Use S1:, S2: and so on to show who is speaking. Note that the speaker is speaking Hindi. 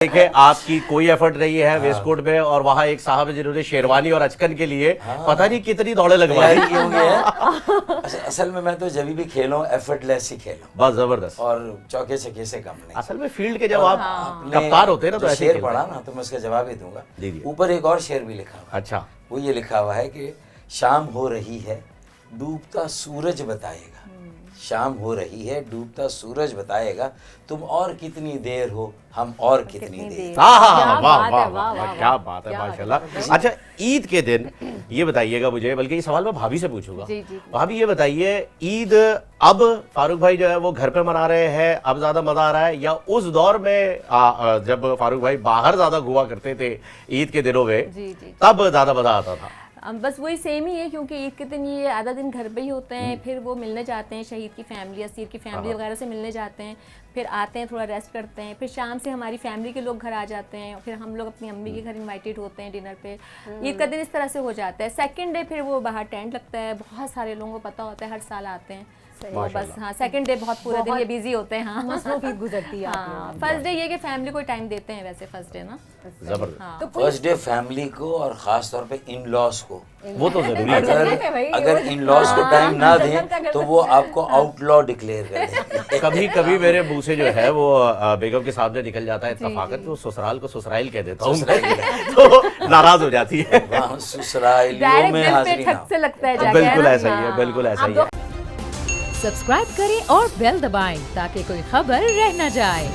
S1: देखे आपकी कोई एफर्ट नहीं है वेस्ट कोट में, और वहाँ एक साहब है जिन्होंने शेरवानी और अचकन के लिए पता नहीं कितनी दौड़े लगवाई
S2: है। असल में मैं तो जब भी खेलूं एफर्टलेस ही खेलूं,
S1: बस जबरदस्त।
S2: और चौके छक्के से कम नहीं।
S1: असल में फील्ड के जब आप कप्तान होते हैं ना तो ऐसे
S2: शेर पढ़ा ना तो मैं उसका जवाब ही दूंगा। ऊपर एक और शेर भी लिखा हुआ।
S1: अच्छा,
S2: वो ये लिखा हुआ है कि शाम हो रही है डूबता सूरज बताएगा, शाम हो रही है डूबता सूरज बताएगा, तुम और कितनी देर हो हम और कितनी देर।
S1: वाह वाह वाह, क्या बात है, माशाल्लाह। अच्छा, ईद के दिन ये बताइएगा मुझे, बल्कि ये सवाल मैं भाभी से पूछूंगा। भाभी ये बताइए, ईद अब फारूक भाई जो है वो घर पे मना रहे हैं, अब ज्यादा मजा आ रहा है, या उस दौर में जब फारूक भाई बाहर ज्यादा घुमा करते थे ईद के दिनों में तब ज्यादा मजा आता था?
S3: बस वही सेम ही है, क्योंकि ईद के दिन ये आधा दिन घर पे ही होते हैं, फिर वो मिलने जाते हैं शहीद की फैमिली, असीर की फैमिली वगैरह से मिलने जाते हैं, फिर आते हैं थोड़ा रेस्ट करते हैं, फिर शाम से हमारी फैमिली के लोग घर आ जाते हैं, फिर हम लोग अपनी अम्मी के घर इनवाइटेड होते हैं डिनर पे। ईद का दिन इस तरह से हो जाता है। सेकंड डे फिर वो बाहर टेंट लगता है, बहुत सारे लोगों को पता होता है, हर साल आते हैं। तो बस हाँ, सेकंड डे बहुत पूरा दिन ये बिजी होते हैं। हाँ,
S4: मसरूफियत गुजरती है।
S3: हाँ, फर्स्ट डे ये कि फैमिली को टाइम देते हैं वैसे फर्स्ट डे ना।
S1: जबरदस्त।
S2: तो फर्स्ट डे फैमिली को और खास तौर पे इन लॉज को,
S1: वो तो जरूरी है।
S2: अगर इन लॉज को टाइम ना दें तो वो आपको आउटलॉ डिक्लेयर कर देंगे।
S1: कभी कभी मेरे मुंह से जो है वो बेगम के सामने निकल जाता है इत्तफाकत, वो ससुराल को ससुराइल कह देता हूँ तो नाराज हो जाती है।
S2: ससुराइलियों में हाजिरी ना।
S1: बिल्कुल ऐसा ही है, बिल्कुल ऐसा ही है।
S4: सब्सक्राइब करें और बेल दबाएं ताकि कोई खबर रह न जाए।